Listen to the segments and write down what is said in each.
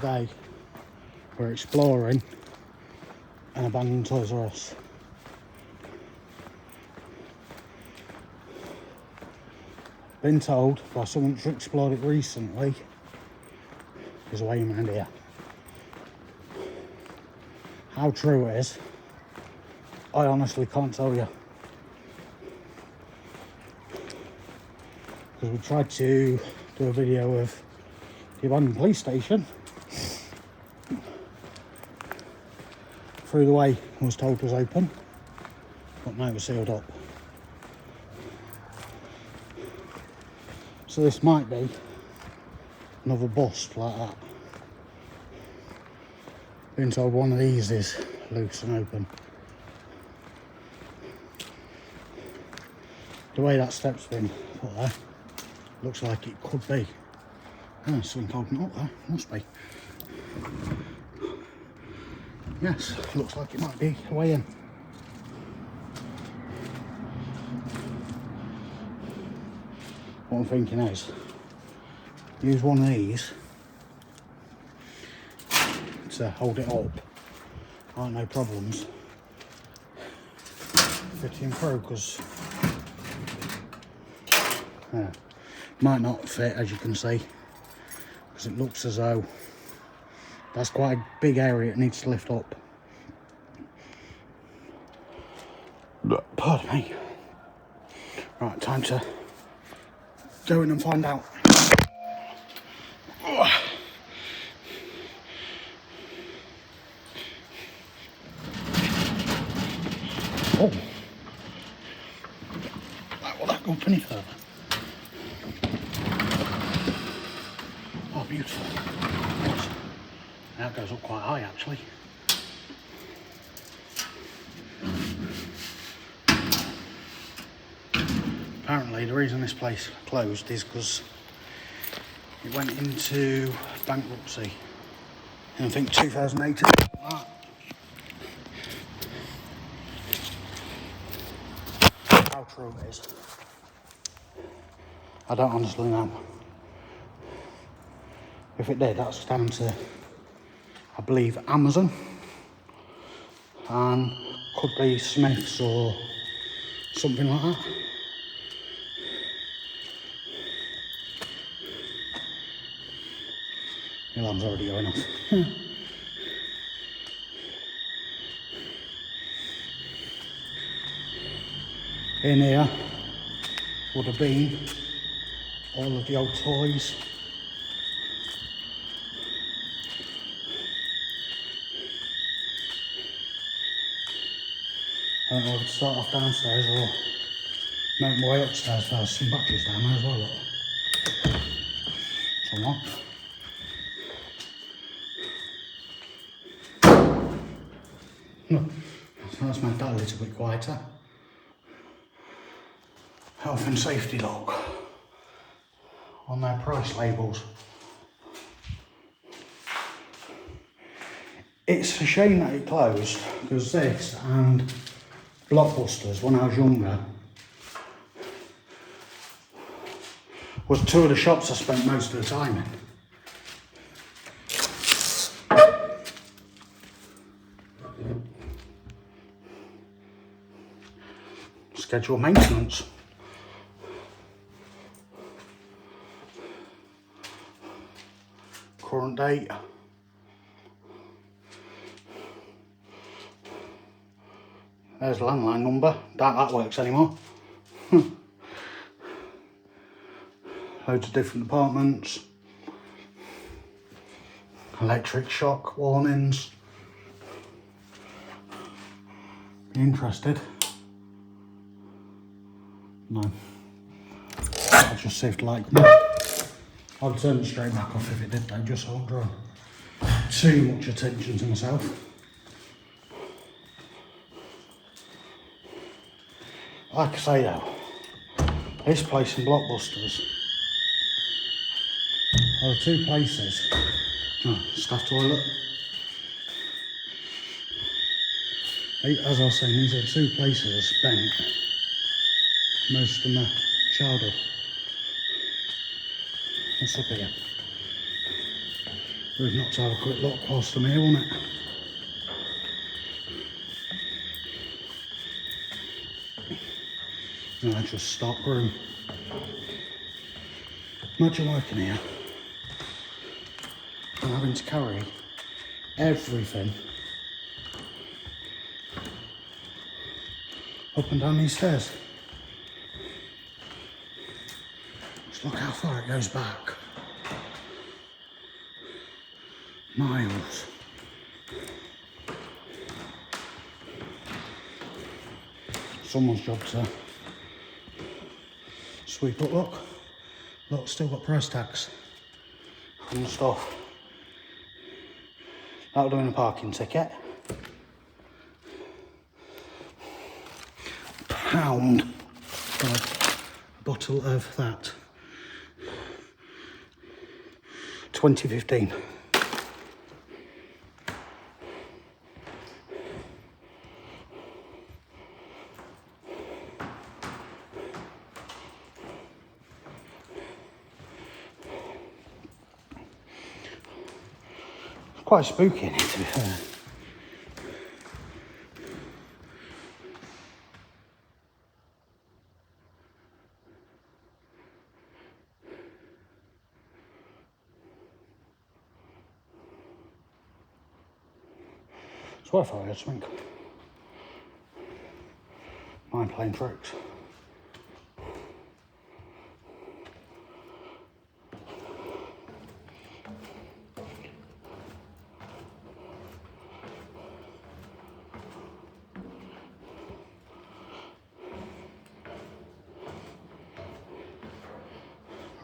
today we're exploring an abandoned Toys R Us. Been told by someone that's explored it recently there's a way around here. How true it is, I honestly can't tell you. Because we tried to do a video of the abandoned police station. Through the way I was told was open, but now it was sealed up. So this might be another bust like that. Been told one of these is loose and open. The way that step's been put there, looks like it could be. Oh, something holding up there, must be. Yes, looks like it might be a way in. What I'm thinking is, use one of these to hold it up. Aren't no problems fitting through, because might not fit, as you can see, because it looks as though that's quite a big area it needs to lift up. Pardon me. Right, time to go in and find out. Oh. Will that go any further? Oh, beautiful. Yes. That goes up quite high, actually. Apparently the reason this place closed is because it went into bankruptcy in, I think, 2018. How true it is, I don't honestly know. If it did, that's down to, I believe, Amazon, and could be Smiths or something like that. The alarm's already going off. In here would have been all of the old toys. I don't know if I'd start off downstairs or make my way upstairs first. Some batteries down there as well, look. Somewhat. Let's make that a little bit quieter. Health and safety log on their price labels. It's a shame that it closed, because this and Blockbusters, when I was younger, was two of the shops I spent most of the time in. Scheduled maintenance. Current date. There's the landline number. Doubt that works anymore. Loads of different departments. Electric shock warnings. Be interested? No. I'll just see if the light comes on. I'll turn it straight back off if it did though, just so I don't draw too much attention to myself. Like I say though, this place and Blockbusters are the two places. Staff toilet. As I was saying, these are the two places I spent most of my childhood. What's up here? We've not to have a quick look whilst I'm here, won't it? And I just stock room. Imagine working here and having to carry everything up and down these stairs. Just look how far it goes back. Miles. Someone's job to sweep up, look, still got price tags and stuff. That'll do in a parking ticket. £1 for a bottle of that. 2015. Quite spooky in here, to be fair. It's worth it, I think. Mind playing tricks.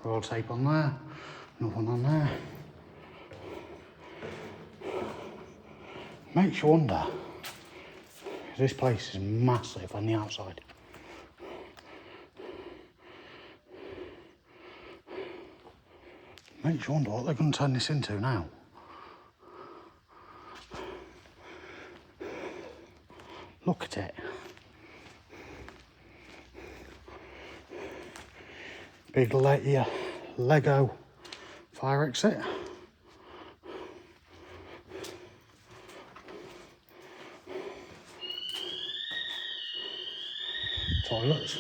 Roll tape on there, another one on there. Makes you wonder, this place is massive on the outside. Makes you wonder what they're going to turn this into now. Look at it. Big Lego fire exit. Toilets.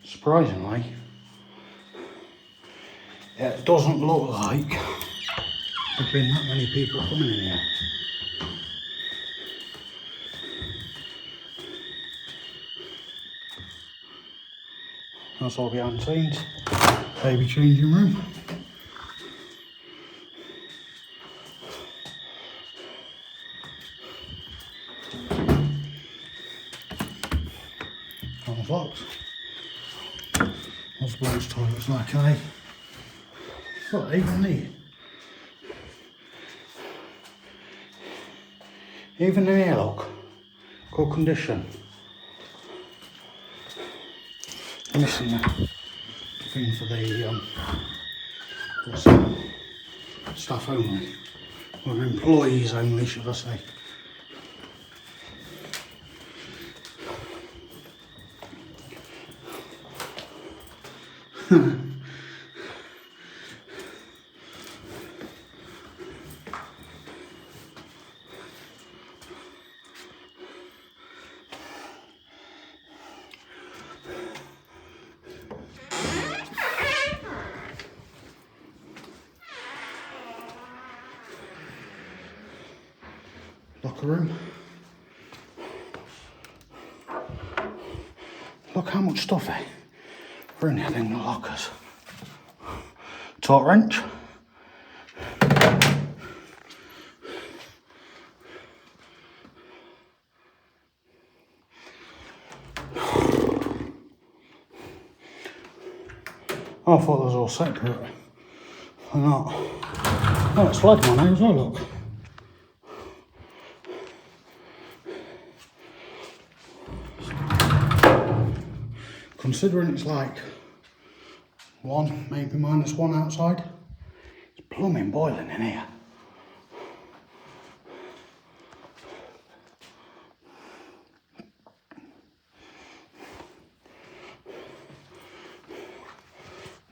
Surprisingly, it doesn't look like there've been that many people coming in here. That's all behind the scenes. Baby changing room. On the box. What's bloke's toilets like, eh? Look, even here. Even in here, look. Good condition. I'm missing the thing for the what's it? Staff only. Or employees only, should I say. Locker room. Look how much stuff for anything in the lockers. Torque wrench. I thought those were all separate. They're not. Oh, it's flooding on here as well, look. Considering it's like one, maybe -1 outside, it's plumbing boiling in here.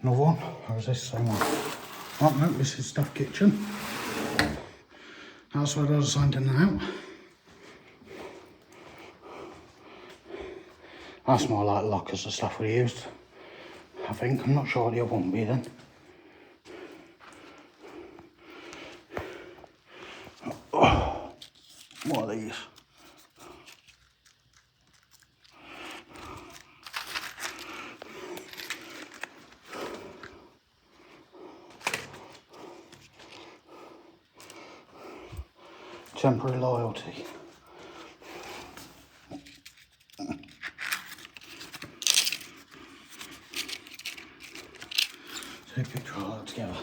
Another one, or is this the same one? Oh no, this is staff kitchen. That's where doors are signed in and out. That's more like lockers the staff we used, I think. I'm not sure what the other one would be then. Oh, what are these? Temporary loyalty. Take a picture of all that together.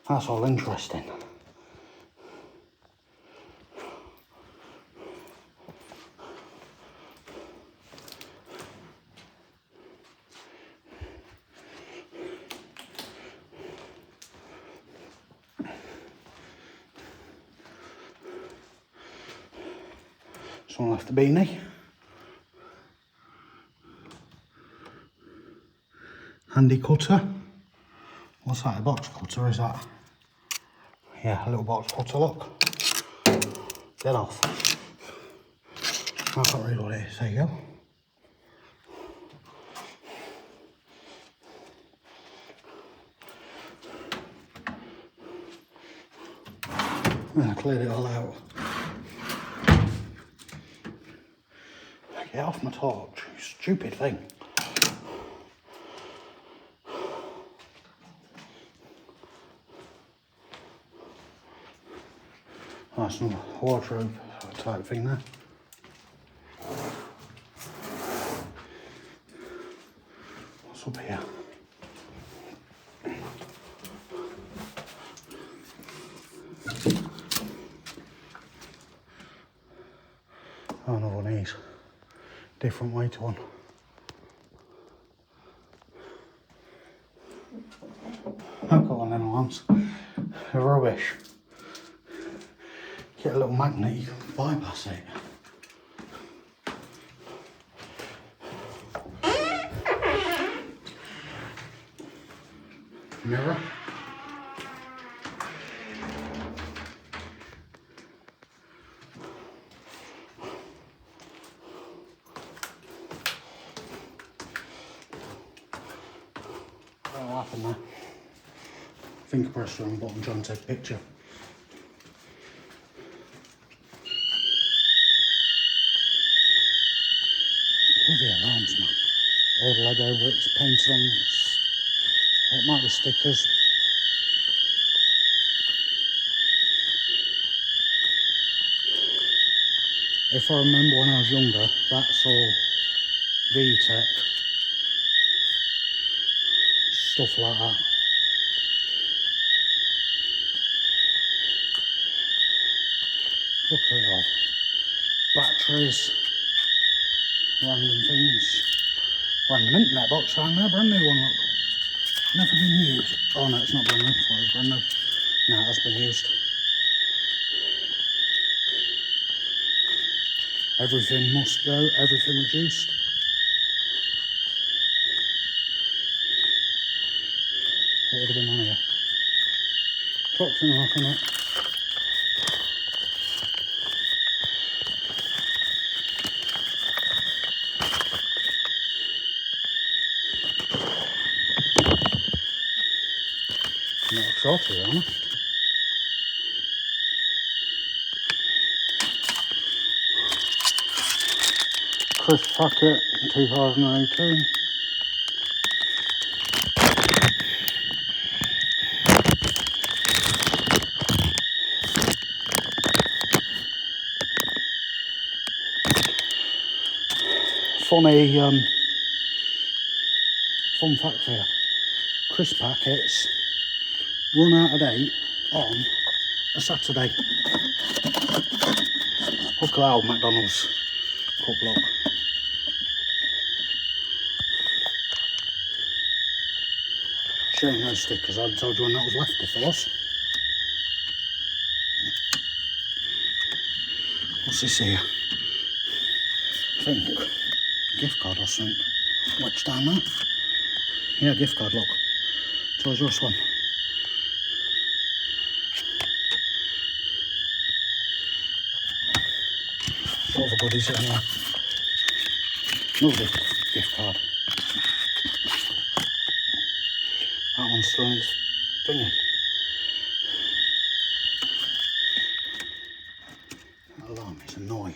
That's all interesting. Someone left the beanie. Handy cutter. What's that, a box cutter, is that? Yeah, a little box cutter, look. Get off. I can't read what it is, there you go. I cleared it all out. Get off my torch, you stupid thing. That's some wardrobe type thing there. What's up here? Oh, another one of these. Different weight one. I've got one of them ones. They're rubbish. Get a little magnet, you can bypass it. Mirror. What happened there? I think I pressed the wrong button trying to take a picture. Bloody alarms, man. Old Lego bricks painted on what might be stickers. If I remember when I was younger, that's all VTech. Stuff like that. Look at it all. Batteries, random things. Random internet box around there, brand new one, look. Never been used. Oh no, it's not brand new, I thought it was brand new. No, it has been used. Everything must go, everything reduced. What would have been on here? Clock's in half, isn't it? Not sure, to be honest. Crisp packet, 2018. Funny, fun fact for you. Crisp packets run out of date on a Saturday. Look at that old McDonald's cup block. Shame those stickers, I'd told you when that was lefty for us. What's this here? I think gift card or something. What's down there? Yeah, gift card, look. Toys R Us one. What other goodies anyway? Another gift card. That one's still in its thingy. That alarm is annoying.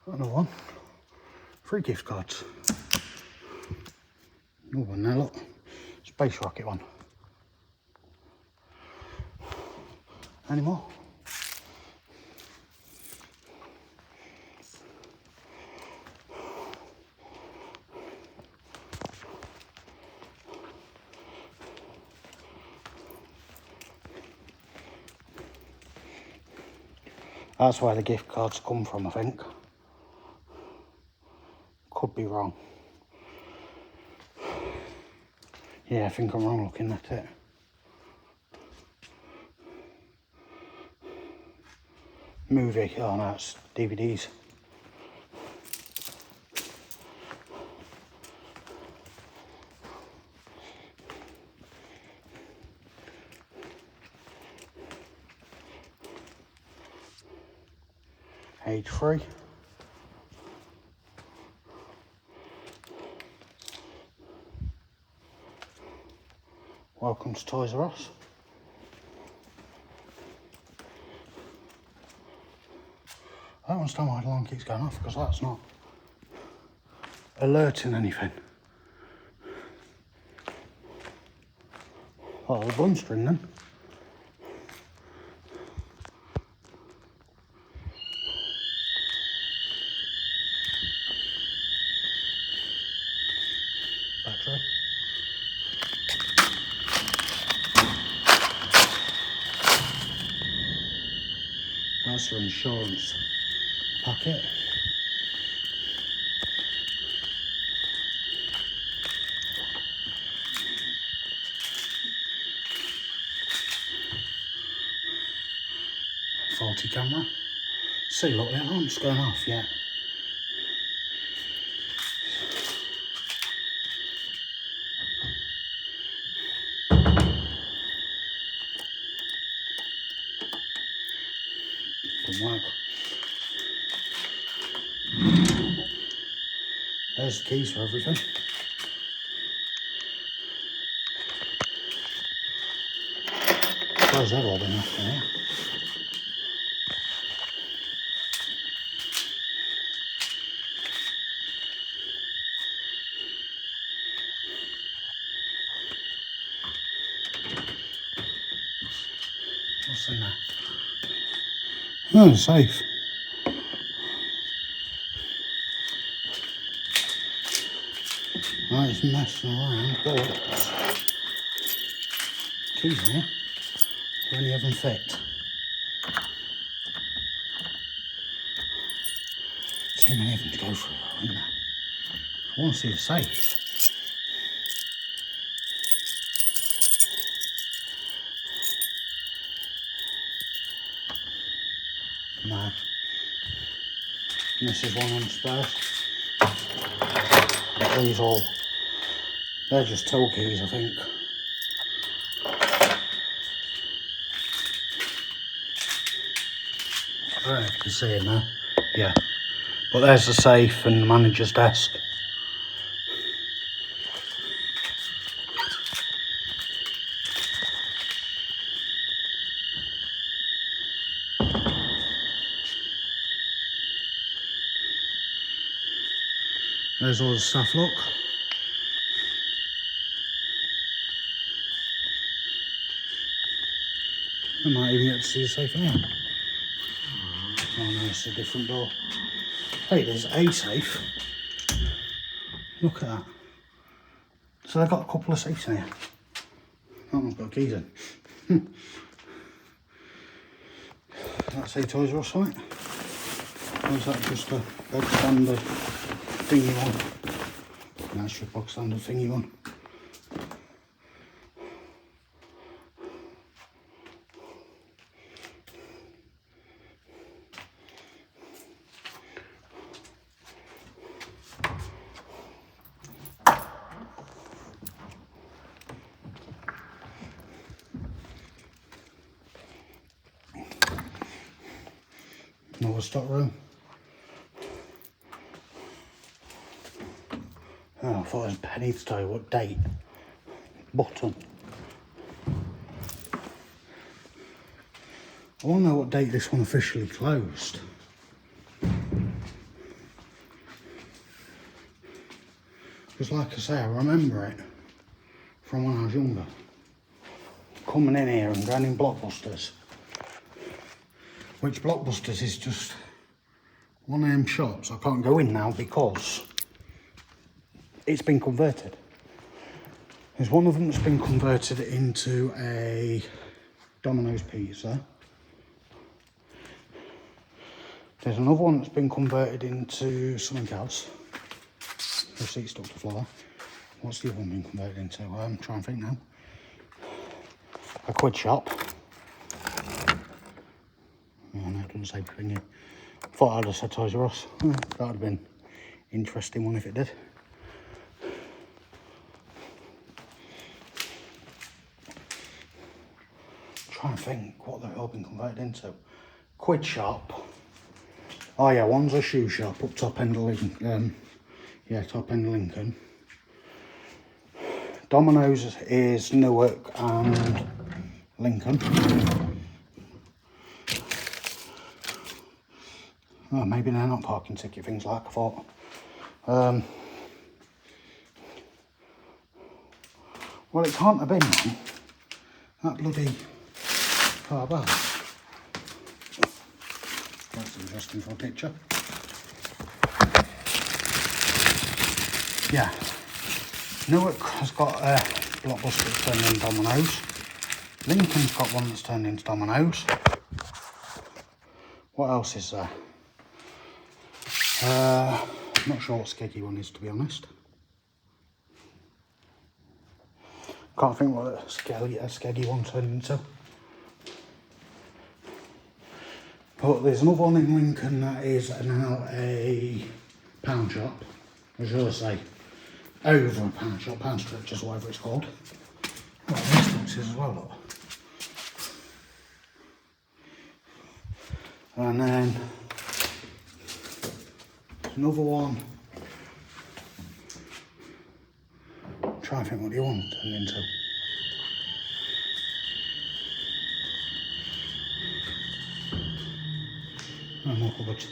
Another one. 3 gift cards. Another one there, look. Space rocket one. Any more? That's where the gift cards come from, I think. Could be wrong. Yeah, I think I'm wrong looking at it. Movie, oh no, it's DVDs. Age 3. Welcome to Toys R Us. I don't understand why the alarm keeps going off, because that's not alerting anything. Oh, the bun string then. Battery. That's their insurance packet. Faulty camera. See, look, the alarm's going off yet. Doesn't work. There's the keys for everything. Suppose they've all been left in here. What's in there? Oh, safe. Right, it's messing around, but keys in here. Do any of them fit? Too many of them to go through, isn't there? I want to see the safe. No. And this is one on the spares. But these all, they're just till keys, I think. I don't know if you can see it now. Yeah. But there's the safe and the manager's desk. There's all the stuff, look. I might even get to see the safe in here. Oh no, it's a different door. Hey, there's a safe. Look at that. So they've got a couple of safes in here. That one's got keys in. That's a Toys R Us site. Or is that just a bog standard thingy one? That's your bog standard thingy one. Another stock room. Oh, I thought it was a penny to tell you what date. Button. I want to know what date this one officially closed. Because like I say, I remember it from when I was younger. Coming in here and going in Blockbusters. Which Blockbusters is just one of them shops I can't go in now because it's been converted. There's one of them that's been converted into a Domino's pizza. There's another one that's been converted into something else. The seat stuck to the floor. What's the other one been converted into? I'm trying to think now. A quid shop. Oh no, it doesn't say thingy. Thought I'd have said Toys R Us. That would have been an interesting one if it did. Trying to think what they've all been converted into. Quid shop. Oh yeah, one's a shoe shop up top end of Lincoln. Yeah, top end of Lincoln. Domino's is Newark and Lincoln. Oh, maybe they're not parking ticket things like I thought. Well, it can't have been then. That bloody car back. That's interesting for a picture. Yeah. Newark has got a Blockbuster that's turned into Domino's. Lincoln's got one that's turned into Domino's. What else is there? I'm not sure what Skeggy one is, to be honest. Can't think what a Skeggy one turned into. But there's another one in Lincoln that is now a pound shop. As I say, over a pound shop, pound stretchers, whatever it's called. Got these boxes as well, look. And then another one. Try and think what you want to turn into. No more cupboards.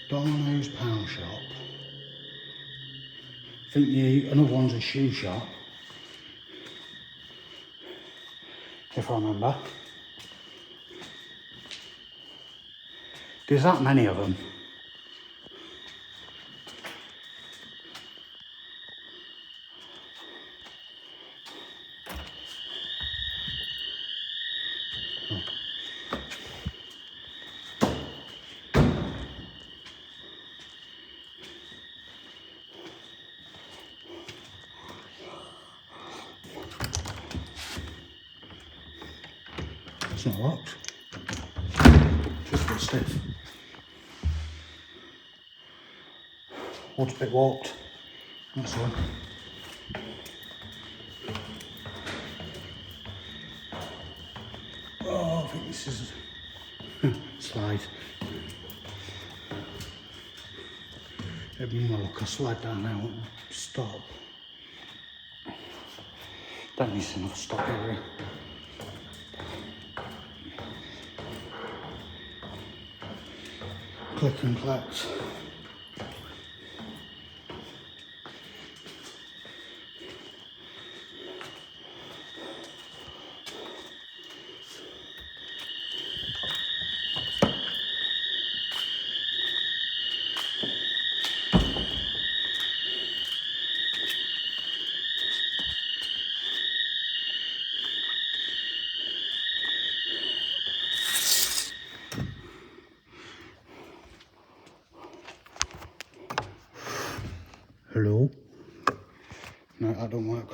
Domino's pound shop. I think another one's a shoe shop. If I remember. There's that many of them. It's not locked. Just a bit stiff. Wood's a bit warped. That's all. Oh, I think this is slide. It'd be more like a slide down now and stop. Don't need enough stop area. Click and collect. Hello? No, that don't work.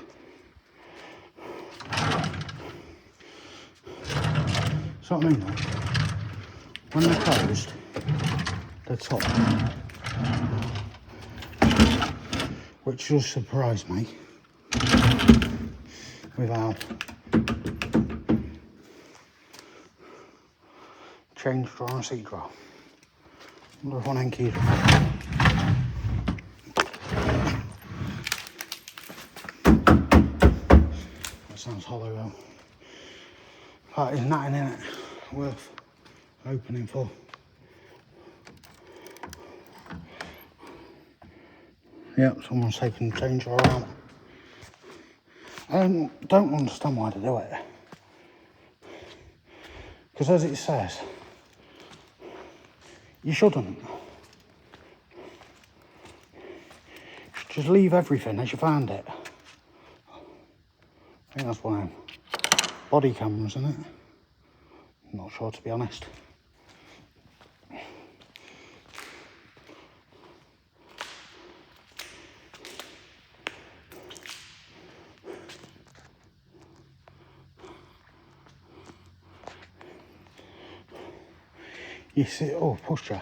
So what I mean though, when they're closed, they're top. Which does surprise me. Without change drawer and seat drawer. Wonder if one end keys. That sounds hollow though. That is nothing in it worth opening for. Yep, someone's taken the change drawer out. I don't understand why they do it. Because as it says, you shouldn't. Just leave everything as you found it. I think that's one of them body cameras, isn't it? I'm not sure, to be honest. You see, oh, pushchair.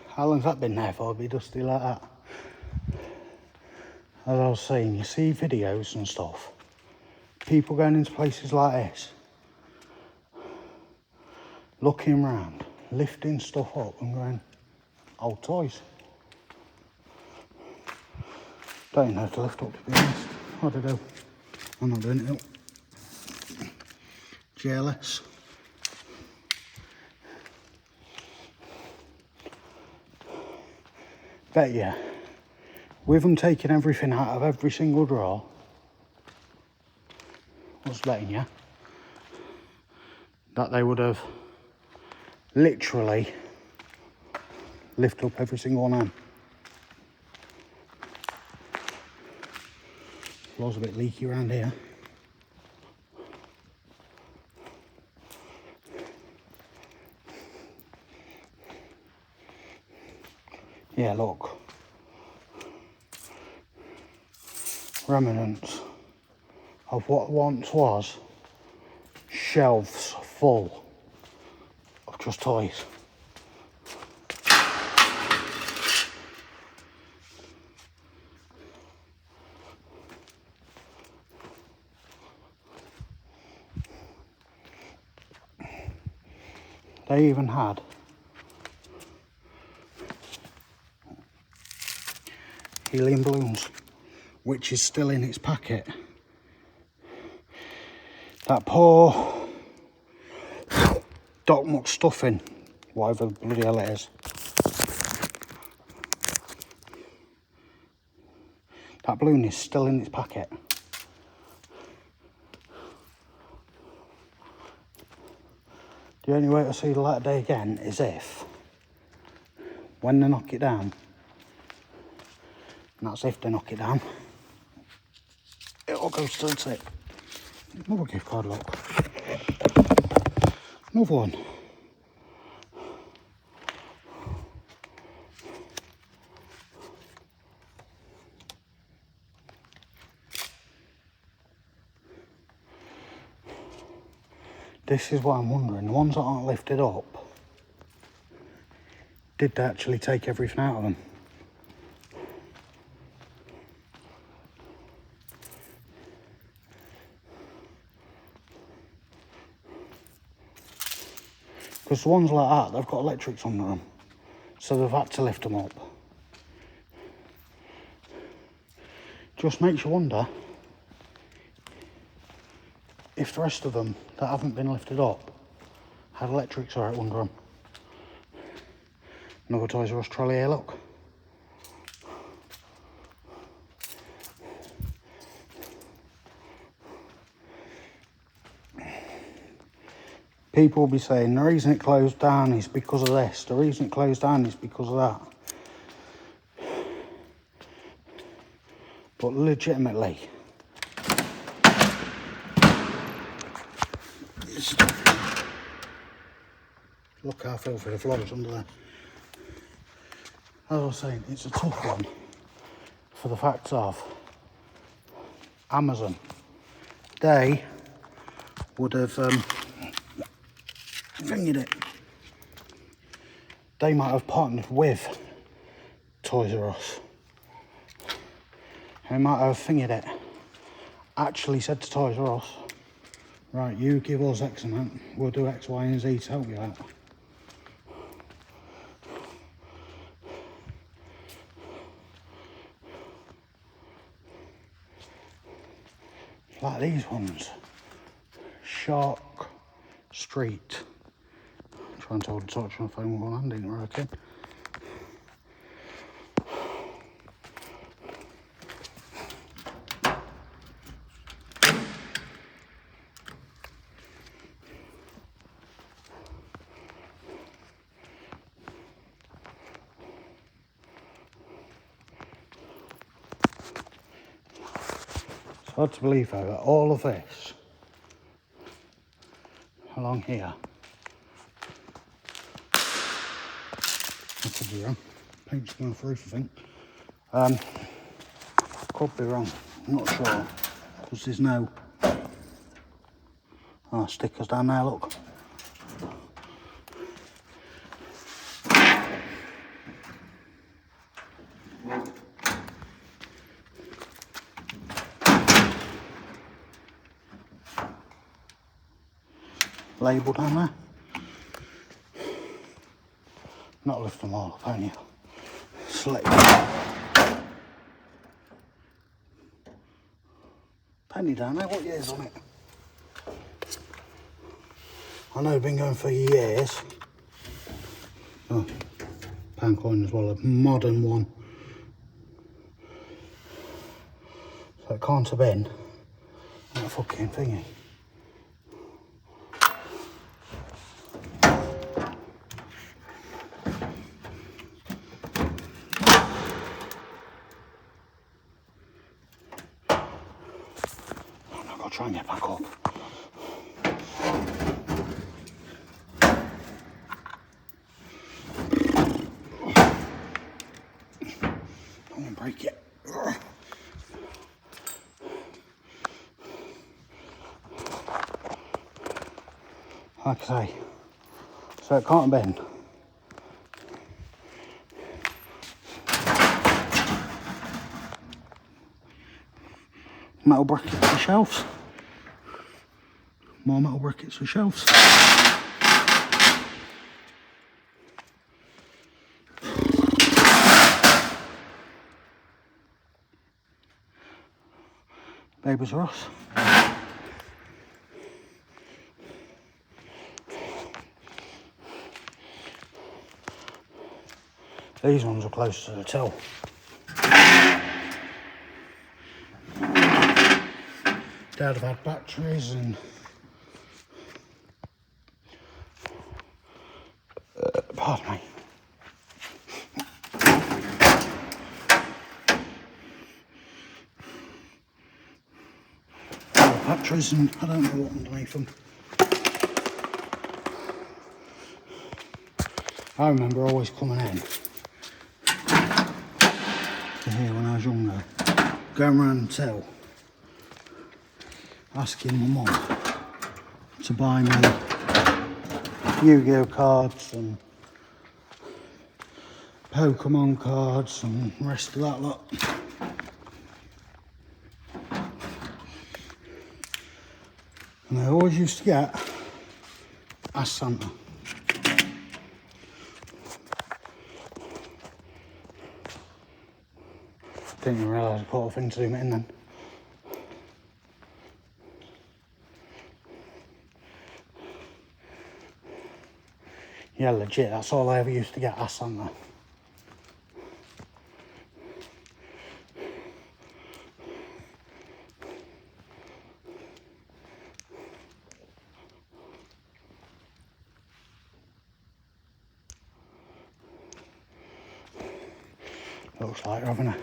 How long's that been there for, to be dusty like that? As I was saying, you see videos and stuff, people going into places like this, looking around, lifting stuff up and going, old toys. Don't even know how to lift up, to be honest. What do I do? I'm not doing it up. Jealous. Bet you, with them taking everything out of every single drawer, I was betting you that they would have literally lifted up every single one of them. Floor's a bit leaky around here. Yeah, look. Remnants of what once was shelves full of just toys. They even had helium balloons, which is still in its packet. That poor Doc Muck stuffing, whatever the bloody hell it is. That balloon is still in its packet. The only way to see the light of day again is if, when they knock it down, and that's if they knock it down, it all goes to the tip. Another gift card, look. Another one. This is what I'm wondering, the ones that aren't lifted up, did they actually take everything out of them? Because the ones like that, they've got electrics under them, so they've had to lift them up. Just makes you wonder if the rest of them that haven't been lifted up had electrics right under them. Another Toys R Us trolley here, look. People will be saying the reason it closed down is because of this, the reason it closed down is because of that. But legitimately, look how filthy the floor is under there. As I was saying, it's a tough one for the fact of Amazon. They would have fingered it. They might have partnered with Toys R Us. They might have fingered it. Actually said to Toys R Us, Right, you give us X amount, we'll do X, Y and Z to help you out. Like these ones. Shark Street. Trying to hold the torch on the phone with one hand, ain't working. It's hard to believe though that all of this along here, I could be wrong, paint's going off the roof I think, could be wrong, I'm not sure, because there's no stickers down there, look. Label down there. Not lift them all up, only select. Penny down there, what year's on it? I know, been going for years. Oh, pound coin as well, a modern one. So it can't have been that fucking thingy. I've got to try and get back up. I won't break it. Like I say, so it can't bend. Metal brackets for shelves. More metal brackets for shelves. Babies R Us. These ones are closer to the till. Dad have had batteries and pardon me. Batteries and I don't know what underneath them. I remember always coming in to here when I was younger, going round the till, asking my mum to buy me Yu-Gi-Oh cards and Pokemon cards and the rest of that lot. And I always used to get Ask Santa. Didn't even realise I put a thing to zoom it in then. Yeah, legit, that's all I ever used to get, Ask Santa. Looks like we're having a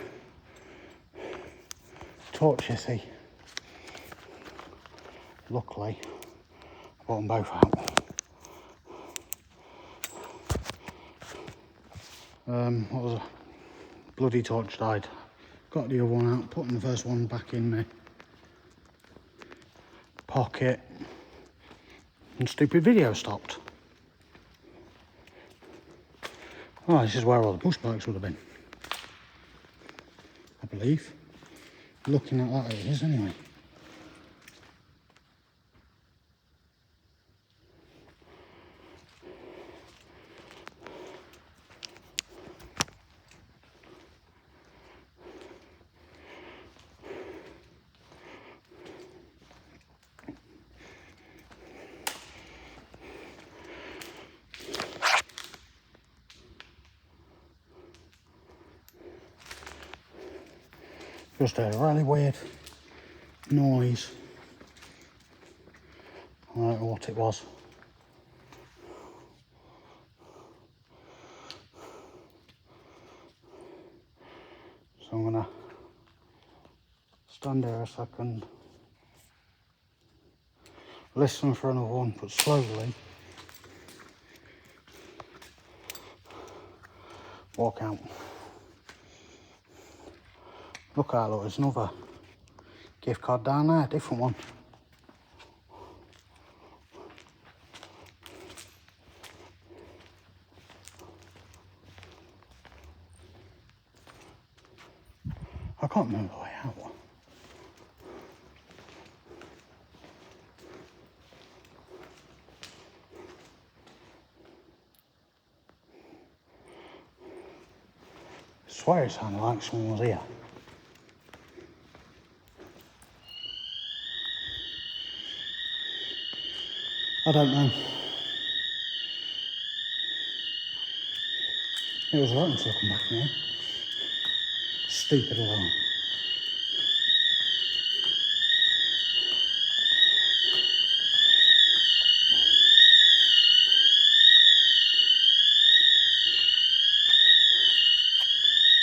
torch, you see. Luckily, I bought them both out. What was it? Bloody torch died. Got the other one out, putting the first one back in my pocket, and stupid video stopped. Oh, this is where all the push bikes would have been, I believe. Looking at that, it is anyway. Just a really weird noise. I don't know what it was. So I'm gonna stand there a second, listen for another one, but slowly walk out. Look out, look, there's another gift card down there, different one. I can't remember the way out. I swear it sounded like someone was here. I don't know. It was right until I come back in here. Stupid alarm.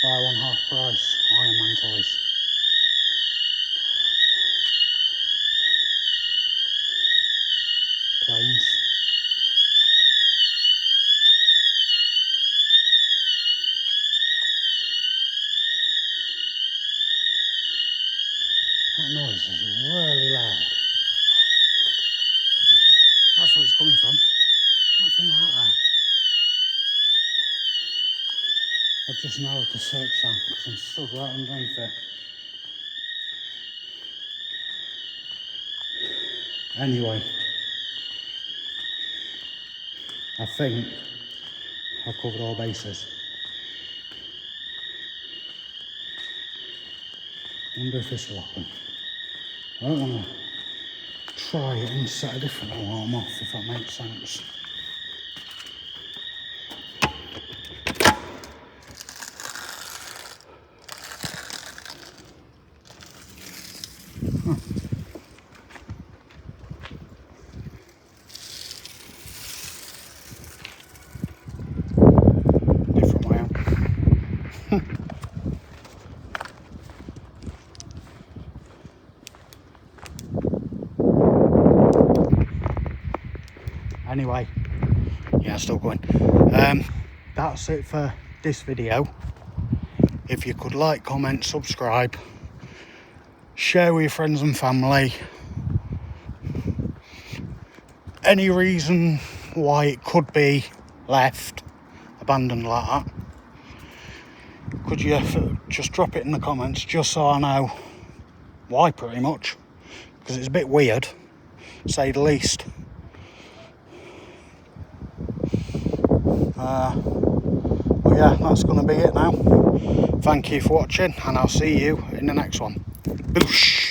Buy one half price, Iron Man toys. Planes. That noise is really loud. That's where it's coming from. That thing right there. I've just narrowed the search down because I'm stood right underneath it. Anyway, I think I've covered all bases. I wonder if this will happen. I don't want to try it and set a different alarm off, if that makes sense. Different way out. Anyway, yeah, still going. That's it for this video. If you could like, comment, subscribe, share with your friends and family. Any reason why it could be left abandoned like that, could you just drop it in the comments, just so I know why, pretty much, because it's a bit weird, to say the least. But yeah, that's going to be it now. Thank you for watching, and I'll see you in the next one. Boosh!